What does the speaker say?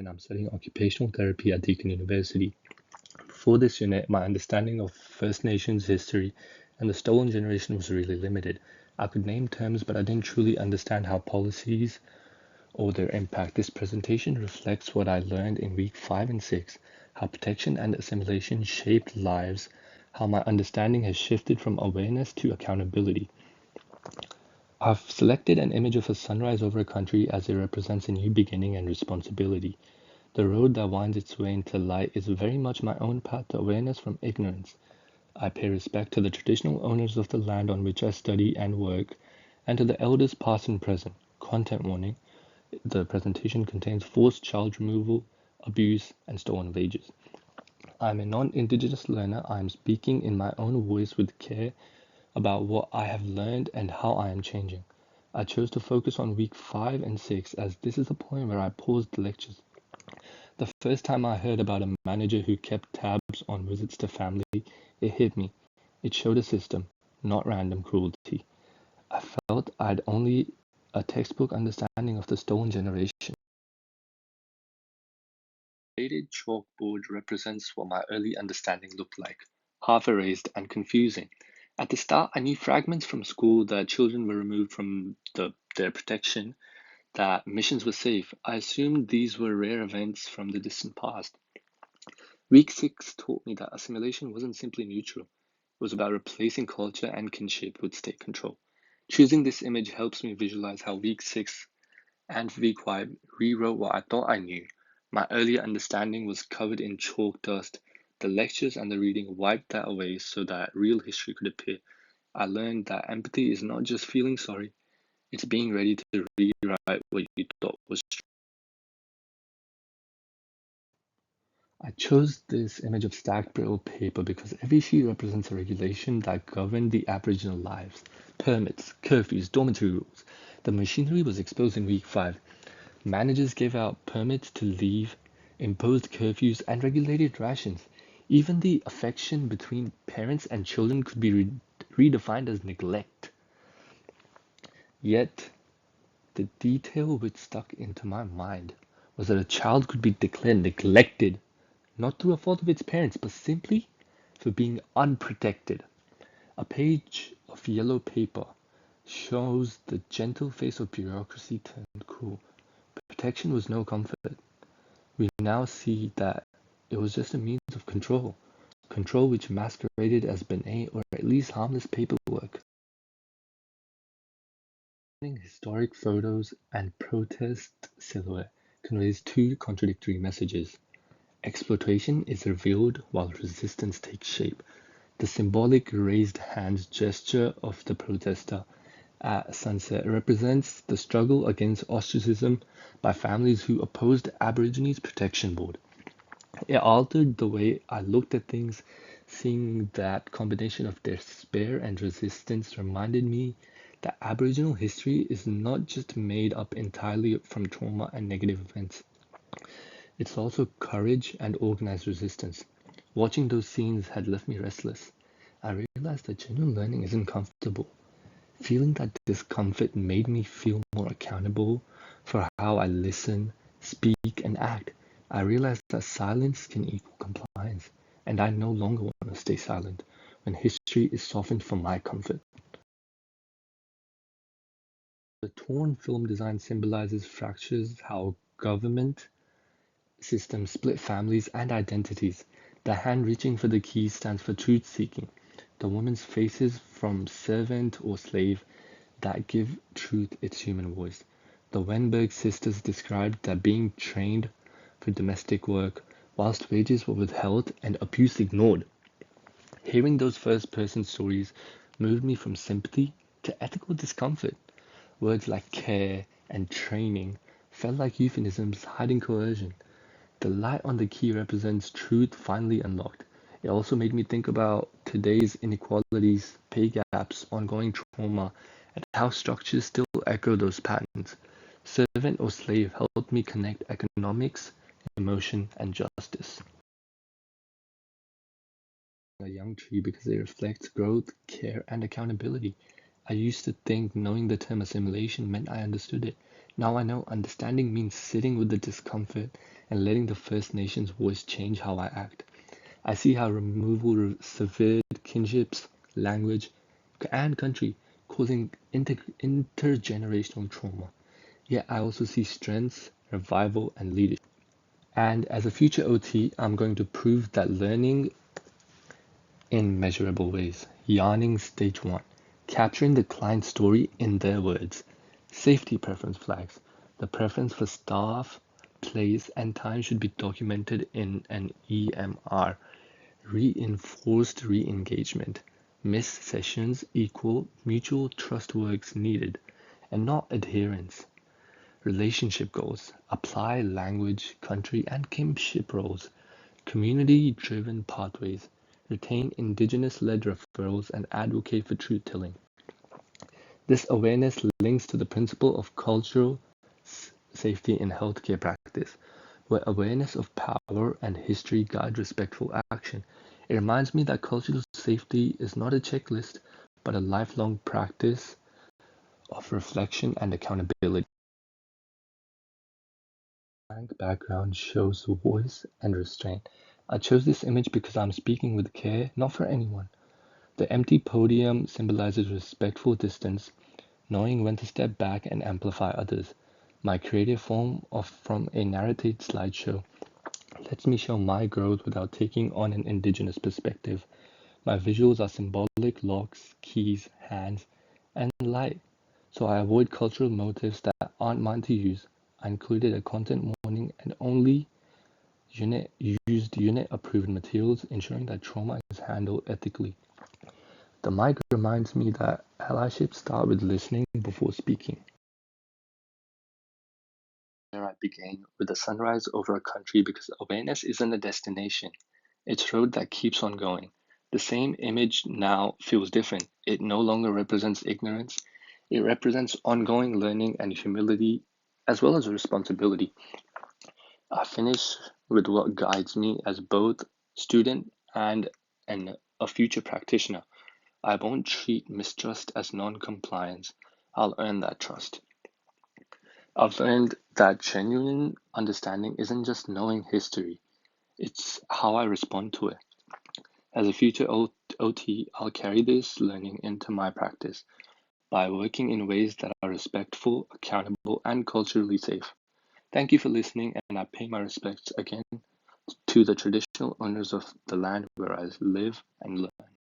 and I'm studying occupational therapy at Deakin University. Before this unit, my understanding of First Nations history and the Stolen Generation was really limited. I could name terms, but I didn't truly understand how policies or their impact. This presentation reflects what I learned in week 5 and 6, how protection and assimilation shaped lives, how my understanding has shifted from awareness to accountability. I've selected an image of a sunrise over a country as it represents a new beginning and responsibility. The road that winds its way into light is very much my own path to awareness from ignorance. I pay respect to the traditional owners of the land on which I study and work, and to the elders past and present. Content warning: the presentation contains forced child removal, abuse, and stolen wages. I'm a non-Indigenous learner. I am speaking in my own voice with care about what I have learned and how I am changing. I chose to focus on week 5 and 6 as this is the point where I paused the lectures. The first time I heard about a manager who kept tabs on visits to family, it hit me. It showed a system, not random cruelty. I felt I'd only a textbook understanding of the stolen generation. The faded chalkboard represents what my early understanding looked like, half erased and confusing. At the start, I knew fragments from school that children were removed from their protection, that missions were safe. I assumed these were rare events from the distant past. Week 6 taught me that assimilation wasn't simply neutral. It was about replacing culture and kinship with state control. Choosing this image helps me visualize how week 6 and week 5 rewrote what I thought I knew. My earlier understanding was covered in chalk dust. The lectures and the reading wiped that away so that real history could appear. I learned that empathy is not just feeling sorry, it's being ready to rewrite what you thought was true. I chose this image of stacked brittle paper because every sheet represents a regulation that governed the Aboriginal lives. Permits, curfews, dormitory rules. The machinery was exposed in week 5. Managers gave out permits to leave, imposed curfews, and regulated rations. Even the affection between parents and children could be redefined as neglect. Yet, the detail which stuck into my mind was that a child could be declared neglected, not through a fault of its parents, but simply for being unprotected. A page of yellow paper shows the gentle face of bureaucracy turned cruel. Protection was no comfort. We now see that it was just a means of control, control which masqueraded as benign or at least harmless paperwork. Historic photos and protest silhouette conveys two contradictory messages. Exploitation is revealed while resistance takes shape. The symbolic raised hands gesture of the protester at sunset represents the struggle against ostracism by families who opposed the Aborigines Protection Board. It altered the way I looked at things. Seeing that combination of despair and resistance reminded me that Aboriginal history is not just made up entirely from trauma and negative events. It's also courage and organized resistance. Watching those scenes had left me restless. I realized that genuine learning isn't comfortable. Feeling that discomfort made me feel more accountable for how I listen, speak, and act. I realized that silence can equal compliance, and I no longer want to stay silent when history is softened for my comfort. The torn film design symbolizes fractures, how government systems split families and identities. The hand reaching for the key stands for truth seeking. The woman's faces from servant or slave that give truth its human voice. The Wenberg sisters described that being trained for domestic work whilst wages were withheld and abuse ignored. Hearing those first-person stories moved me from sympathy to ethical discomfort. Words like care and training felt like euphemisms hiding coercion. The light on the key represents truth finally unlocked. It also made me think about today's inequalities, pay gaps, ongoing trauma, and how structures still echo those patterns. Servant or slave helped me connect economics, emotion, and justice. A young tree because it reflects growth, care, and accountability. I used to think knowing the term assimilation meant I understood it. Now I know understanding means sitting with the discomfort and letting the First Nations voice change how I act. I see how removal severed kinships, language, and country, causing intergenerational trauma. Yet I also see strengths, revival, and leadership. And as a future OT, I'm going to prove that learning in measurable ways. Yarning stage 1. Capturing the client's story in their words. Safety preference flags. The preference for staff, place, and time should be documented in an EMR. Reinforced re-engagement. Missed sessions equal mutual trust works needed, and not adherence. Relationship goals. Apply language, country, and kinship roles. Community-driven pathways. Retain Indigenous-led referrals and advocate for truth-telling. This awareness links to the principle of cultural safety in healthcare practice, where awareness of power and history guide respectful action. It reminds me that cultural safety is not a checklist, but a lifelong practice of reflection and accountability. Blank background shows voice and restraint. I chose this image because I'm speaking with care, not for anyone. The empty podium symbolizes respectful distance, knowing when to step back and amplify others. My creative form from a narrated slideshow lets me show my growth without taking on an indigenous perspective. My visuals are symbolic locks, keys, hands, and light, so I avoid cultural motifs that aren't mine to use. I included a content warning and only used unit-approved materials, ensuring that trauma is handled ethically. The mic reminds me that allyship starts with listening before speaking. There I began with the sunrise over a country because awareness isn't a destination, it's a road that keeps on going. The same image now feels different. It no longer represents ignorance, it represents ongoing learning and humility, as well as responsibility. I finish with what guides me as both student and a future practitioner. I won't treat mistrust as non-compliance. I'll earn that trust. I've learned that genuine understanding isn't just knowing history, it's how I respond to it. As a future OT, I'll carry this learning into my practice by working in ways that are respectful, accountable, and culturally safe. Thank you for listening, and I pay my respects again to the traditional owners of the land where I live and learn.